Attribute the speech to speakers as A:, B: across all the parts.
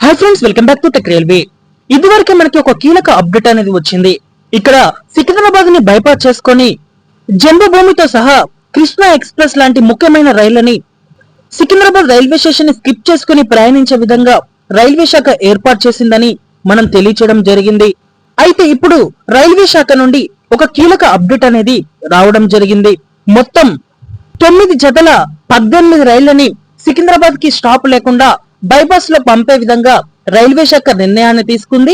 A: Hi friends, welcome back to tech railway. ఇదివరకే మనకి ఒక కీలక అప్డేట్ అనేది వచ్చింది. ఇక్కడ సికింద్రాబాద్ ని బైపాస్ చేసుకొని జన్మభూమితో సహా కృష్ణా ఎక్స్ప్రెస్ లాంటి ముఖ్యమైన రైళ్లని సికింద్రాబాద్ రైల్వే స్టేషన్ ని స్కిప్ చేసుకుని ప్రయాణించే విధంగా రైల్వే శాఖ ఏర్పాటు చేసిందని మనం తెలియచేయడం జరిగింది. అయితే ఇప్పుడు రైల్వే శాఖ నుండి ఒక కీలక అప్డేట్ అనేది రావడం జరిగింది. మొత్తం 9 జతల 18 రైళ్లని సికింద్రాబాద్ కి స్టాప్ లేకుండా బైపాస్ లో పంపే విధంగా రైల్వే శాఖ నిర్ణయాన్ని తీసుకుంది.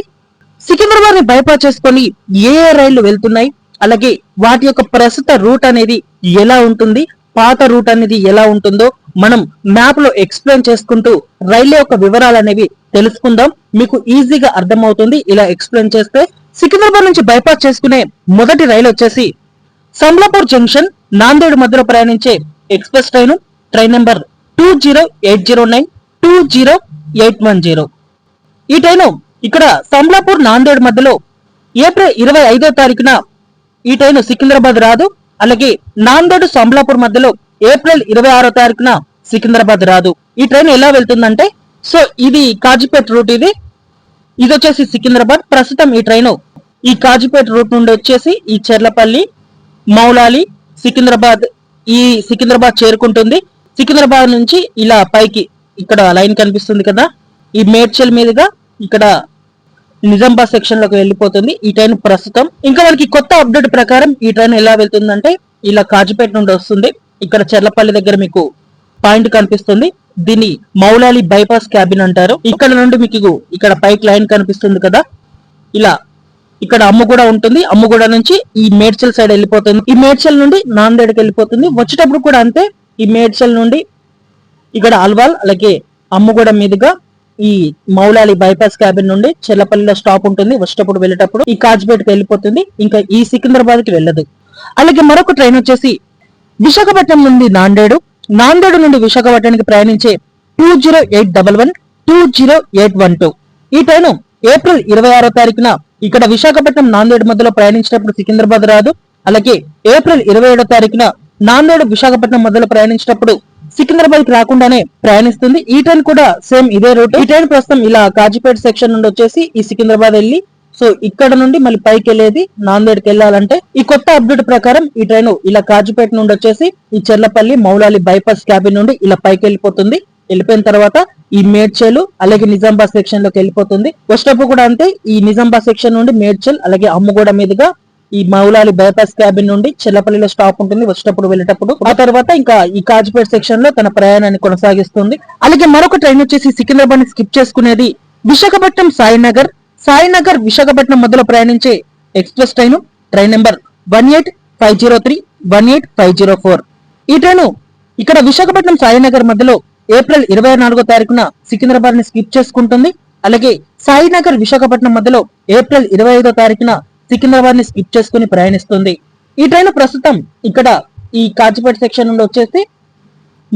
A: సికింద్రాబాద్ ని బైపాస్ చేసుకొని ఏ రైళ్లు వెళ్తున్నాయి, అలాగే వాటి యొక్క ప్రస్తుత రూట్ అనేది ఎలా ఉంటుంది, పాత రూట్ అనేది ఎలా ఉంటుందో మనం మ్యాప్ లో ఎక్స్ప్లెయిన్ చేసుకుంటూ రైళ్ల యొక్క వివరాలు అనేవి తెలుసుకుందాం. మీకు ఈజీగా అర్థమవుతుంది ఇలా ఎక్స్ప్లెయిన్ చేస్తే. సికింద్రాబాద్ నుంచి బైపాస్ చేసుకునే మొదటి రైలు వచ్చేసి సంబ్లాపూర్ జంక్షన్ నాందేడ్ మధ్యలో ప్రయాణించే ఎక్స్ప్రెస్ ట్రైన్ నెంబర్ 20809 20810. ఈ ట్రైన్ ఇక్కడ సంబ్లాపూర్ నాందేడ్ మధ్యలో ఏప్రిల్ 25వ తారీఖున ఈ ట్రైన్ సికింద్రాబాద్ రాదు. అలాగే నాందేడ్ సంబ్లాపూర్ మధ్యలో ఏప్రిల్ 26వ తారీఖున సికింద్రాబాద్ రాదు. ఈ ట్రైన్ ఎలా వెళ్తుందంటే, సో ఇది కాజీపేట్ రూట్, ఇది వచ్చేసి సికింద్రాబాద్. ప్రస్తుతం ఈ ట్రైన్ ఈ కాజీపేట్ రూట్ నుండి వచ్చేసి ఈ చెర్లపల్లి, మౌలాలి, సికింద్రాబాద్ చేరుకుంటుంది. సికింద్రాబాద్ నుంచి ఇలా పైకి ఇక్కడ లైన్ కనిపిస్తుంది కదా, ఈ మేడ్చల్ మీదుగా ఇక్కడ నిజామాబాద్ సెక్షన్ లోకి వెళ్ళిపోతుంది ఈ ట్రైన్ ప్రస్తుతం. ఇంకా మనకి కొత్త అప్డేట్ ప్రకారం ఈ ట్రైన్ ఎలా వెళ్తుందంటే, ఇలా కాజీపేట నుండి వస్తుంది. ఇక్కడ చెర్లపల్లి దగ్గర మీకు పాయింట్ కనిపిస్తుంది, దీన్ని మౌలాలి బైపాస్ క్యాబిన్ అంటారు. ఇక్కడ నుండి మీకు ఇక్కడ పైకి లైన్ కనిపిస్తుంది కదా, ఇలా ఇక్కడ అమ్ముగూడ ఉంటుంది. అమ్ముగూడ నుంచి ఈ మేడ్చల్ సైడ్ వెళ్ళిపోతుంది. ఈ మేడ్చల్ నుండి నాందేడ్కి వెళ్ళిపోతుంది. వచ్చేటప్పుడు కూడా అంతే, ఈ మేడ్చల్ నుండి ఇక్కడ అల్వాల్, అలాగే అమ్ముగూడ మీదుగా ఈ మౌలాలి బైపాస్ క్యాబిన్ నుండి చెల్లపల్లిలో స్టాప్ ఉంటుంది. వచ్చేటప్పుడు వెళ్ళేటప్పుడు ఈ కాజ్పేట్కి వెళ్ళిపోతుంది, ఇంకా ఈ సికింద్రాబాద్ కి వెళ్ళదు. అలాగే మరొక ట్రైన్ వచ్చేసి విశాఖపట్నం నుండి నాందేడు నుండి విశాఖపట్నానికి ప్రయాణించే 20811 20812. ఈ ట్రైన్ ఏప్రిల్ 26వ తారీఖున ఇక్కడ విశాఖపట్నం నాందేడు మధ్యలో ప్రయాణించినప్పుడు సికింద్రాబాద్ రాదు. అలాగే ఏప్రిల్ 27వ తారీఖున నాందేడు విశాఖపట్నం మధ్యలో ప్రయాణించినప్పుడు సికింద్రాబాద్ కి రాకుండానే ప్రయాణిస్తుంది. ఈ ట్రైన్ కూడా సేమ్ ఇదే రూట్. ఈ ట్రైన్ ప్రస్తుతం ఇలా కాజీపేట సెక్షన్ నుండి వచ్చేసి ఈ సికింద్రాబాద్ వెళ్ళి, సో ఇక్కడ నుండి మళ్ళీ పైకి వెళ్ళేది నాందేడ్కి వెళ్ళాలంటే. ఈ కొత్త అప్డేట్ ప్రకారం ఈ ట్రైన్ ఇలా కాజీపేట నుండి వచ్చేసి ఈ చెర్లపల్లి మౌలాలి బైపాస్ క్యాబిన్ నుండి ఇలా పైకి వెళ్ళిపోతుంది. వెళ్ళిపోయిన తర్వాత ఈ మేడ్చల్ అలాగే నిజామాబాద్ సెక్షన్ లోకి వెళ్ళిపోతుంది. వచ్చేటప్పుడు కూడా అంతే, ఈ నిజామాబాద్ సెక్షన్ నుండి మేడ్చల్ అలాగే అమ్ముగూడ మీదుగా ఈ మౌలాలి బైపాస్ క్యాబిన్ నుండి చెల్లపల్లిలో స్టాప్ ఉంటుంది వచ్చేటప్పుడు వెళ్ళేటప్పుడు. ఆ తర్వాత ఇంకా ఈ కాజీపేట సెక్షన్ లో తన ప్రయాణాన్ని కొనసాగిస్తుంది. అలాగే మరొక ట్రైన్ వచ్చేసి సికింద్రాబాద్ ని స్కిప్ చేసుకునేది విశాఖపట్నం సాయినగర్ విశాఖపట్నం మధ్యలో ప్రయాణించే ఎక్స్ప్రెస్ ట్రైన్ నెంబర్ 18503 18504. ఈ ట్రైన్ ఇక్కడ విశాఖపట్నం సాయినగర్ మధ్యలో ఏప్రిల్ 24వ తారీఖున సికింద్రాబాద్ ని స్కిప్ చేసుకుంటుంది. అలాగే సాయినగర్ విశాఖపట్నం మధ్యలో ఏప్రిల్ 25వ తారీఖున సికింద్రాబాద్ ని స్కిప్ చేసుకుని ప్రయాణిస్తుంది. ఈ ట్రైన్ ప్రస్తుతం ఇక్కడ ఈ కాజీపేట సెక్షన్ నుండి వచ్చేసి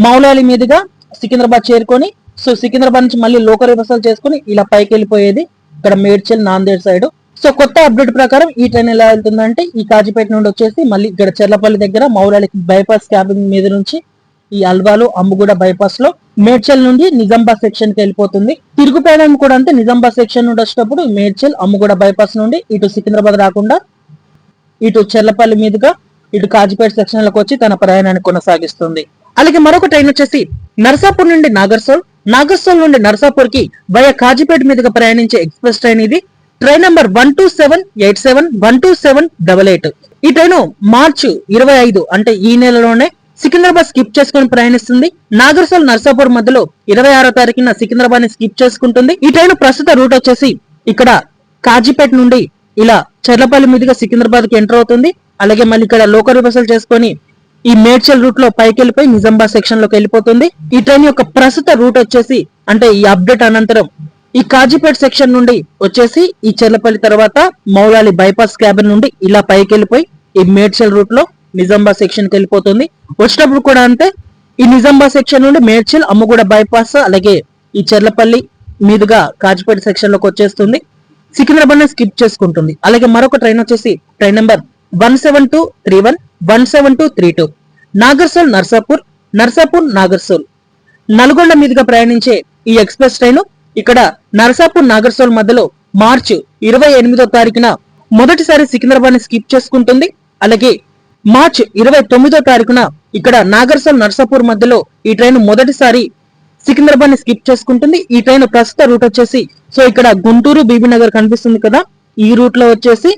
A: మౌలాలి మీదుగా సికింద్రాబాద్ చేరుకొని, సో సికింద్రాబాద్ నుంచి మళ్ళీ లోకల్ రివర్సల్ చేసుకుని ఇలా పైకి వెళ్ళిపోయేది ఇక్కడ మేడ్చల్ నాందేడ్ సైడ్. సో కొత్త అప్డేట్ ప్రకారం ఈ ట్రైన్ ఎలా వెళ్తుందంటే, ఈ కాజీపేట నుండి వచ్చేసి మళ్ళీ ఇక్కడ చెర్లపల్లి దగ్గర మౌలాలి బైపాస్ క్యాబిన్ మీద నుంచి ఈ అల్వాలు అమ్ముగూడ బైపాస్ లో మేడ్చల్ నుండి నిజామాబాద్ సెక్షన్ కి వెళ్ళిపోతుంది. తిరుగు ప్రయాణం కూడా అంతే, నిజామాబాద్ సెక్షన్ నుండి వచ్చేటప్పుడు మేడ్చల్ అమ్ముగూడ బైపాస్ నుండి ఇటు సికింద్రాబాద్ రాకుండా ఇటు చెర్లపల్లి మీదుగా ఇటు కాజీపేట సెక్షన్ లోకి వచ్చి తన ప్రయాణాన్ని కొనసాగిస్తుంది. అలాగే మరొక ట్రైన్ వచ్చేసి నర్సాపూర్ నుండి నాగర్సోల్ నుండి నర్సాపూర్ కి వయా కాజీపేట మీదుగా ప్రయాణించే ఎక్స్ప్రెస్ ట్రైన్ ఇది. Train number 12787 12788. ఈ ట్రైన్ మార్చి 25 అంటే ఈ నెలలోనే సికింద్రాబాద్ స్కిప్ చేసుకుని ప్రయాణిస్తుంది. నాగర్సోల్ నర్సాపూర్ మధ్యలో 26వ తారీఖున సికింద్రాబాద్ ని స్కిప్ చేసుకుంటుంది. ఈ ట్రైన్ ప్రస్తుత రూట్ వచ్చేసి ఇక్కడ కాజీపేట నుండి ఇలా చెర్లపల్లి మీదుగా సికింద్రాబాద్ కి ఎంటర్ అవుతుంది. అలాగే మళ్ళీ ఇక్కడ లోకల్ రివర్సల్ చేసుకుని ఈ మేడ్చల్ రూట్ లో పైకి వెళ్ళిపోయి నిజామాబాద్ సెక్షన్ లోకి వెళ్ళిపోతుంది. ఈ ట్రైన్ యొక్క ప్రస్తుత రూట్ వచ్చేసి, అంటే ఈ అప్డేట్ అనంతరం ఈ కాజీపేట సెక్షన్ నుండి వచ్చేసి ఈ చెర్లపల్లి తర్వాత మౌలాలి బైపాస్ క్యాబిన్ నుండి ఇలా పైకి వెళ్ళిపోయి ఈ మేడ్చల్ రూట్ లో నిజామాబాద్ సెక్షన్ కి వెళ్ళిపోతుంది. వచ్చేటప్పుడు కూడా అంతే, ఈ నిజామాబాద్ సెక్షన్ నుండి మేడ్చల్ అమ్ముగూడ బైపాస్ అలాగే ఈ చెర్లపల్లి మీదుగా కాజీపేట సెక్షన్ లోకి వచ్చేస్తుంది. సికింద్రాబాద్ ని స్కిప్ చేసుకుంటుంది. అలాగే మరొక ట్రైన్ వచ్చేసి ట్రైన్ నెంబర్ 17231 17232. నాగర్సోల్ నల్గొండ మీదుగా ప్రయాణించే ఈ ఎక్స్ప్రెస్ ట్రైన్ ఇక్కడ నరసాపూర్ నాగర్సోల్ మధ్యలో మార్చి 28వ తారీఖున మొదటిసారి సికింద్రాబాద్ ని స్కిప్ చేసుకుంటుంది. అలాగే మార్చి 29వ తారీఖున ఇక్కడ నాగర్సోల్ నర్సాపూర్ మధ్యలో ఈ ట్రైన్ మొదటిసారి సికింద్రాబాద్ ని స్కిప్ చేసుకుంటుంది. ఈ ట్రైన్ ప్రస్తుత రూట్ వచ్చేసి సో ఇక్కడ గుంటూరు బీబీ నగర్ కనిపిస్తుంది కదా, ఈ రూట్ లో వచ్చేసి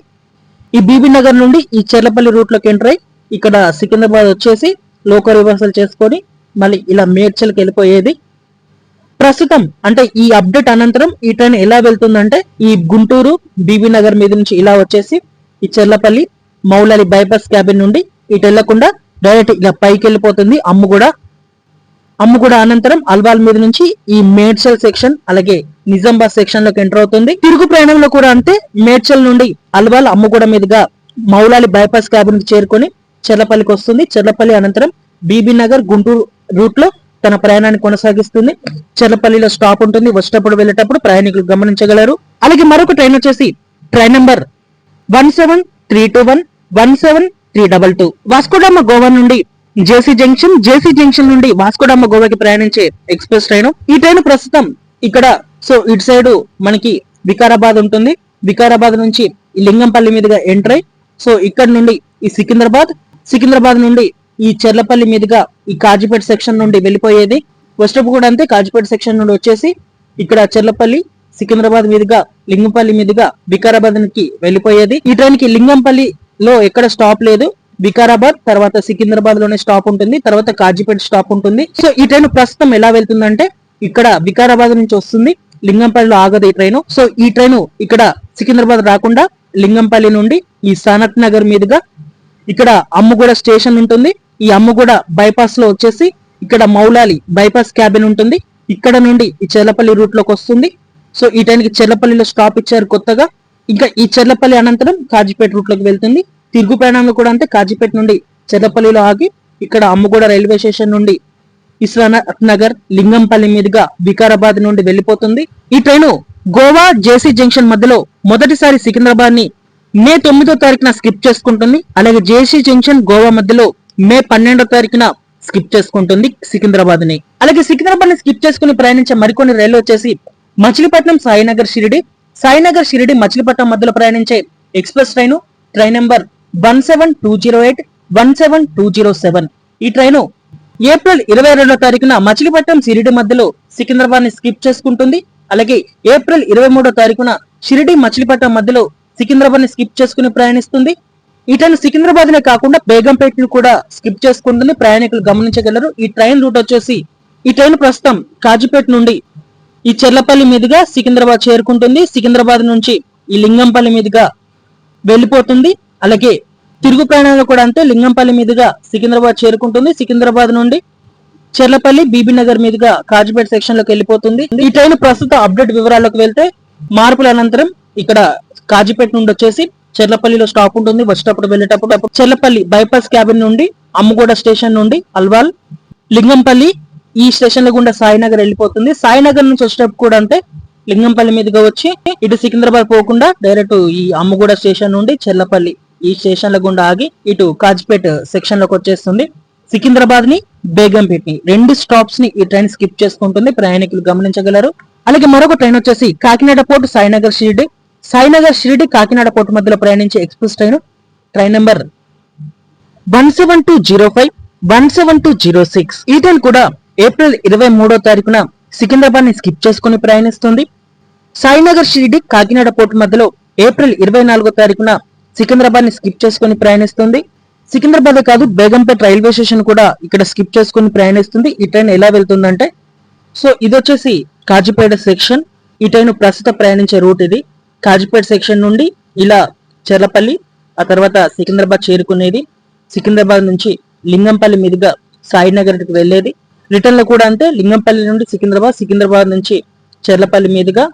A: ఈ బీబీ నగర్ నుండి ఈ చెర్లపల్లి రూట్ లోకి ఎంటర్ అయ్యి ఇక్కడ సికింద్రాబాద్ వచ్చేసి లోకల్ రివర్సల్ చేసుకొని మళ్ళీ ఇలా మేడ్చల్కి వెళ్ళిపోయేది. ప్రస్తుతం అంటే ఈ అప్డేట్ అనంతరం ఈ ట్రైన్ ఎలా వెళ్తుందంటే ఈ గుంటూరు బీబీ నగర్ మీద నుంచి ఇలా వచ్చేసి ఈ చెర్లపల్లి మౌలాలి బైపాస్ క్యాబిన్ నుండి ఇటు వెళ్లకుండా డైరెక్ట్ ఇలా పైకి వెళ్ళిపోతుంది అమ్ముగూడ అనంతరం అల్వాల్ మీద నుంచి ఈ మేడ్చల్ సెక్షన్ అలాగే నిజామాబాద్ సెక్షన్ లోకి ఎంటర్ అవుతుంది. తిరుగు ప్రయాణంలో కూడా అంతే, మేడ్చల్ నుండి అల్వాల్ అమ్ముగూడ మీదుగా మౌలాలి బైపాస్ క్యాబిన్ కి చేరుకొని చెర్లపల్లికి వస్తుంది. చెర్లపల్లి అనంతరం బీబీ నగర్ గుంటూరు రూట్ లో తన ప్రయాణాన్ని కొనసాగిస్తుంది. చెర్లపల్లిలో స్టాప్ ఉంటుంది, వచ్చేటప్పుడు వెళ్ళేటప్పుడు ప్రయాణికులు గమనించగలరు. అలాగే మరొక ట్రైన్ వచ్చేసి ట్రైన్ నంబర్ 17321 17322 వాస్కోడమ్మ గోవా నుండి జేసీ జంక్షన్ నుండి వాస్కోడమ్మ గోవాకి ప్రయాణించే ఎక్స్ప్రెస్ ట్రైన్. ఈ ట్రైన్ ప్రస్తుతం ఇక్కడ సో ఇటు సైడ్ మనకి వికారాబాద్ ఉంటుంది, వికారాబాద్ నుంచి లింగంపల్లి మీదుగా ఎంటర్ అయ్యి సో ఇక్కడ నుండి ఈ సికింద్రాబాద్ నుండి ఈ చెర్లపల్లి మీదుగా ఈ కాజీపేట సెక్షన్ నుండి వెళ్ళిపోయేది. వెస్టప్ కూడా అంతే, కాజీపేట సెక్షన్ నుండి వచ్చేసి ఇక్కడ చెర్లపల్లి సికింద్రాబాద్ మీదుగా లింగంపల్లి మీదుగా వికారాబాద్ కి వెళ్ళిపోయేది. ఈ ట్రైన్ కి లింగంపల్లిలో ఎక్కడ స్టాప్ లేదు, వికారాబాద్ తర్వాత సికింద్రాబాద్ లోనే స్టాప్ ఉంటుంది, తర్వాత కాజీపేట స్టాప్ ఉంటుంది. సో ఈ ట్రైన్ ప్రస్తుతం ఎలా వెళ్తుందంటే ఇక్కడ వికారాబాద్ నుంచి వస్తుంది, లింగంపల్లిలో ఆగదు ఈ ట్రైన్. సో ఈ ట్రైన్ ఇక్కడ సికింద్రాబాద్ రాకుండా లింగంపల్లి నుండి ఈ సనత్ నగర్ మీదుగా ఇక్కడ అమ్ముగూడ స్టేషన్ ఉంటుంది, ఈ అమ్ముగూడ బైపాస్ లో వచ్చేసి ఇక్కడ మౌలాలి బైపాస్ క్యాబిన్ ఉంటుంది, ఇక్కడ నుండి ఈ చెర్లపల్లి రూట్ లోకి వస్తుంది. సో ఈ ట్రైన్ కి చెర్లపల్లిలో స్టాప్ ఇచ్చారు కొత్తగా. ఇంకా ఈ చెర్లపల్లి అనంతరం కాజీపేట రూట్ లోకి వెళ్తుంది. తిరుగు ప్రయాణంలో కూడా అంతే, కాజీపేట నుండి చెర్లపల్లిలో ఆగి ఇక్కడ అమ్ముగూడ రైల్వే స్టేషన్ నుండి ఇస్రానాథ్ నగర్ లింగంపల్లి మీదుగా వికారాబాద్ నుండి వెళ్ళిపోతుంది. ఈ ట్రైన్ గోవా జేసీ జంక్షన్ మధ్యలో మొదటిసారి సికింద్రాబాద్ ని మే 9వ తారీఖున స్కిప్ చేసుకుంటుంది. అలాగే జేసీ జంక్షన్ గోవా మధ్యలో మే 12వ తారీఖున స్కిప్ చేసుకుంటుంది సికింద్రాబాద్ ని. అలాగే సికింద్రాబాద్ ని స్కిప్ చేసుకుని ప్రయాణించే మరికొన్ని రైళ్లు వచ్చేసి మచిలీపట్నం సాయినగర్ షిరిడి మచిలీపట్నం మధ్యలో ప్రయాణించే ఎక్స్ప్రెస్ ట్రైన్ నెంబర్ 17208 17207. ఈ ట్రైన్ ఏప్రిల్ 22వ తారీఖున మచిలీపట్నం షిరిడి మధ్యలో సికింద్రాబాద్ ని స్కిప్ చేసుకుంటుంది. అలాగే ఏప్రిల్ 23వ తారీఖున షిరిడి మచిలీపట్నం మధ్యలో సికింద్రాబాద్ ని స్కిప్ చేసుకుని ప్రయాణిస్తుంది. ఈ ట్రైన్ సికింద్రాబాద్ నే కాకుండా బేగంపేట ని కూడా స్కిప్ చేసుకుంటుంది, ప్రయాణికులు గమనించగలరు. ఈ ట్రైన్ రూట్ వచ్చేసి ఈ ట్రైన్ ప్రస్తుతం కాజీపేట నుండి ఈ చెర్లపల్లి మీదుగా సికింద్రాబాద్ చేరుకుంటుంది, సికింద్రాబాద్ నుంచి ఈ లింగంపల్లి మీదుగా వెళ్ళిపోతుంది. అలాగే తిరుగు ప్రయాణంలో కూడా అంతే, లింగంపల్లి మీదుగా సికింద్రాబాద్ చేరుకుంటుంది, సికింద్రాబాద్ నుండి చెర్లపల్లి బీబీ నగర్ మీదుగా కాజీపేట సెక్షన్ లోకి వెళ్ళిపోతుంది. ఈ ట్రైన్ ప్రస్తుత అప్డేట్ వివరాల్లోకి వెళ్తే మార్పుల అనంతరం ఇక్కడ కాజీపేట నుండి వచ్చేసి చెర్లపల్లిలో స్టాప్ ఉంటుంది, వచ్చేటప్పుడు వెళ్ళేటప్పుడు చెర్లపల్లి బైపాస్ క్యాబిన్ నుండి అమ్ముగూడ స్టేషన్ నుండి అల్వాల్ లింగంపల్లి ఈ స్టేషన్ గుండా సాయినగర్ వెళ్ళిపోతుంది. సాయినగర్ నుంచి వచ్చేటప్పుడు కూడా అంతే, లింగంపల్లి మీదుగా వచ్చి ఇటు సికింద్రాబాద్ పోకుండా డైరెక్ట్ ఈ అమ్ముగూడ స్టేషన్ నుండి చెర్లపల్లి ఈ స్టేషన్ల గుండా ఆగి ఇటు కాజ్పేట్ సెక్షన్ లోకి వచ్చేస్తుంది. సికింద్రాబాద్ ని బేగంపేట ని రెండు స్టాప్స్ ని ఈ ట్రైన్ స్కిప్ చేసుకుంటుంది, ప్రయాణికులు గమనించగలరు. అలాగే మరొక ట్రైన్ వచ్చేసి కాకినాడ పోర్టు సాయినగర్ షిరిడి కాకినాడ పోర్టు మధ్యలో ప్రయాణించే ఎక్స్ప్రెస్ ట్రైన్ నెంబర్ 17205 17206. ఈ ట్రైన్ కూడా ఏప్రిల్ 23వ తారీఖున సికింద్రాబాద్ ని స్కిప్ చేసుకుని ప్రయాణిస్తుంది. సాయినగర్ షిరిడి కాకినాడ పోర్టు మధ్యలో ఏప్రిల్ 24వ తారీఖున సికింద్రాబాద్ ని స్కిప్ చేసుకుని ప్రయాణిస్తుంది. సికింద్రాబాద్ కాదు, బేగంపేట రైల్వే స్టేషన్ కూడా ఇక్కడ స్కిప్ చేసుకుని ప్రయాణిస్తుంది. ఈ ట్రైన్ ఎలా వెళ్తుందంటే సో ఇది వచ్చేసి కాజీపేట సెక్షన్. ఈ ట్రైన్ ప్రస్తుత ప్రయాణించే రూట్ ఇది. కాజీపేట సెక్షన్ నుండి ఇలా చెర్లపల్లి, ఆ తర్వాత సికింద్రాబాద్ చేరుకునేది. సికింద్రాబాద్ నుంచి లింగంపల్లి మీదుగా సాయినగర్ కి వెళ్లేది. రిటర్న్ లో కూడా అంతే, లింగంపల్లి నుండి సికింద్రాబాద్ నుంచి చెర్లపల్లి మీదుగా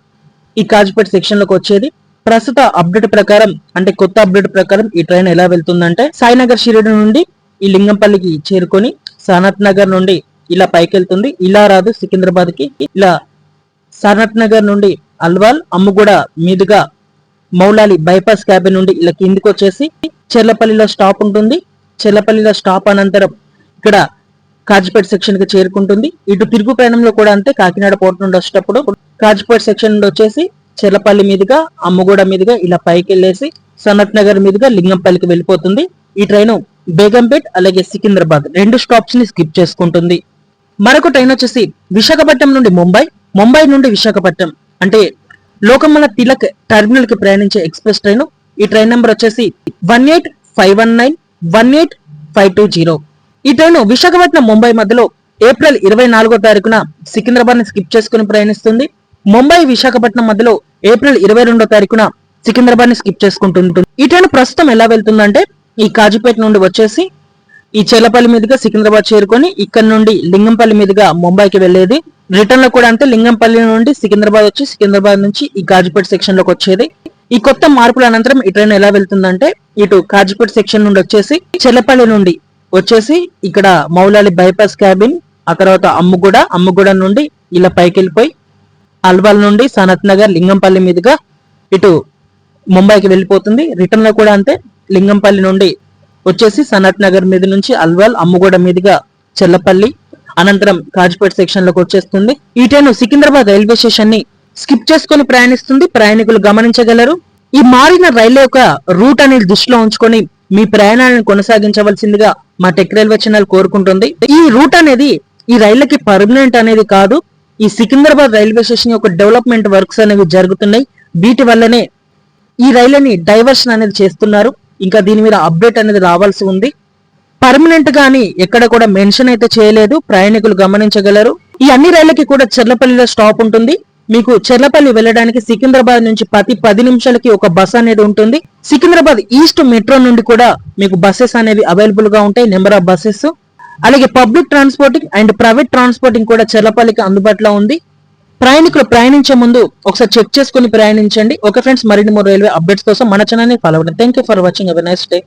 A: ఈ కాజీపేట సెక్షన్ లోకి వచ్చేది. ప్రస్తుత అప్డేట్ ప్రకారం అంటే కొత్త అప్డేట్ ప్రకారం ఈ ట్రైన్ ఎలా వెళ్తుందంటే సాయినగర్ షిరిడి నుండి ఈ లింగంపల్లికి చేరుకొని సనత్ నగర్ నుండి ఇలా పైకి వెళ్తుంది. ఇలా రాదు సికింద్రాబాద్ కి, ఇలా సనత్ నగర్ నుండి అల్వాల్ అమ్ముగూడ మీదుగా మౌలాలి బైపాస్ క్యాబిన్ నుండి ఇలా కిందికి వచ్చేసి చెర్లపల్లిలో స్టాప్ ఉంటుంది. చెర్లపల్లిలో స్టాప్ అనంతరం ఇక్కడ కాజీపేట సెక్షన్ కి చేరుకుంటుంది. ఇటు తిరుగు ప్రయాణంలో కూడా అంతే, కాకినాడ పోర్ట్ నుండి వచ్చేటప్పుడు కాజిపేట సెక్షన్ నుండి వచ్చేసి చెర్లపల్లి మీదుగా అమ్మగూడ మీదుగా ఇలా పైకి వెళ్ళేసి సనత్ నగర్ మీదుగా లింగంపల్లికి వెళ్ళిపోతుంది. ఈ ట్రైన్ బేగంపేట్ అలాగే సికింద్రాబాద్ 2 స్టాప్స్ ని స్కిప్ చేసుకుంటుంది. మరొక ట్రైన్ వచ్చేసి విశాఖపట్నం నుండి ముంబై, ముంబై నుండి విశాఖపట్నం అంటే లోకమాన్య తిలక్ టెర్మినల్ కి ప్రయాణించే ఎక్స్ప్రెస్ ట్రైన్. ఈ ట్రైన్ నెంబర్ వచ్చేసి 18519 18520. ఈ ట్రైన్ విశాఖపట్నం ముంబై మధ్యలో ఏప్రిల్ 24వ తారీఖున సికింద్రాబాద్ ని స్కిప్ చేసుకుని ప్రయాణిస్తుంది. ముంబై విశాఖపట్నం మధ్యలో ఏప్రిల్ 22వ తారీఖున సికింద్రాబాద్ ని స్కిప్ చేసుకుంటుంది. ఈ ట్రైన్ ప్రస్తుతం ఎలా వెళ్తుందంటే ఈ కాజీపేట నుండి వచ్చేసి ఈ చెర్లపల్లి మీదుగా సికింద్రాబాద్ చేరుకొని ఇక్కడ నుండి లింగంపల్లి మీదుగా ముంబైకి వెళ్లేది. రిటర్న్ లో కూడా అంతే, లింగంపల్లి నుండి సికింద్రాబాద్ వచ్చి సికింద్రాబాద్ నుంచి ఈ కాజీపేట సెక్షన్ లోకి వచ్చేది. ఈ కొత్త మార్పుల అనంతరం ఈ ట్రైన్ ఎలా వెళ్తుందంటే ఇటు కాజీపేట సెక్షన్ నుండి వచ్చేసి చెర్లపల్లి నుండి వచ్చేసి ఇక్కడ మౌలాలి బైపాస్ క్యాబిన్, ఆ తర్వాత అమ్ముగూడ నుండి ఇలా పైకి వెళ్ళిపోయి అల్వాల్ నుండి సనత్ నగర్ లింగంపల్లి మీదుగా ఇటు ముంబైకి వెళ్ళిపోతుంది. రిటర్న్ లో కూడా అంతే, లింగంపల్లి నుండి వచ్చేసి సనత్ నగర్ మీద నుంచి అల్వాల్ అమ్ముగూడ మీదుగా చెర్లపల్లి అనంతరం కాజిపేట సెక్షన్ లోకి వచ్చేస్తుంది. ఈ ట్రైన్ సికింద్రాబాద్ రైల్వే స్టేషన్ ని స్కిప్ చేసుకుని ప్రయాణిస్తుంది. ప్రయాణికులు గమనించగలరు. ఈ మారిన రైలు యొక్క రూట్ అనేది దృష్టిలో ఉంచుకొని మీ ప్రయాణాలను కొనసాగించవలసిందిగా మా టెక్ రైల్వే ఛానల్ కోరుకుంటుంది. ఈ రూట్ అనేది ఈ రైళ్లకి పర్మనెంట్ అనేది కాదు. ఈ సికింద్రాబాద్ రైల్వే స్టేషన్ యొక్క డెవలప్మెంట్ వర్క్స్ అనేవి జరుగుతున్నాయి. వీటి వల్లనే ఈ రైళ్ళని డైవర్షన్ అనేది చేస్తున్నారు. ఇంకా దీని మీద అప్డేట్ అనేది రావాల్సి ఉంది. పర్మనెంట్ గాని ఎక్కడ కూడా మెన్షన్ అయితే చేయలేదు, ప్రయాణికులు గమనించగలరు. ఈ అన్ని రైళ్లకి కూడా చెర్లపల్లిలో స్టాప్ ఉంటుంది. మీకు చెర్లపల్లి వెళ్ళడానికి సికింద్రాబాద్ నుంచి ప్రతి 10 నిమిషాలకి ఒక బస్ అనేది ఉంటుంది. సికింద్రాబాద్ ఈస్ట్ మెట్రో నుండి కూడా మీకు బస్సెస్ అనేవి అవైలబుల్ గా ఉంటాయి, నెంబర్ ఆఫ్ బస్సెస్. అలాగే public transporting and private transporting కూడా చెర్లపల్లికి అందుబాటులో ఉంది. ప్రయాణికులు ప్రయాణించే ముందు ఒకసారి చెక్ చేసుకుని ప్రయాణించండి. ఓకే ఫ్రెండ్స్, మరిన్ని మోర్ రైల్వే అప్డేట్స్ కోసం మన ఛానల్ ని ఫాలో అవ్వండి. Thank you for watching. Have a nice day.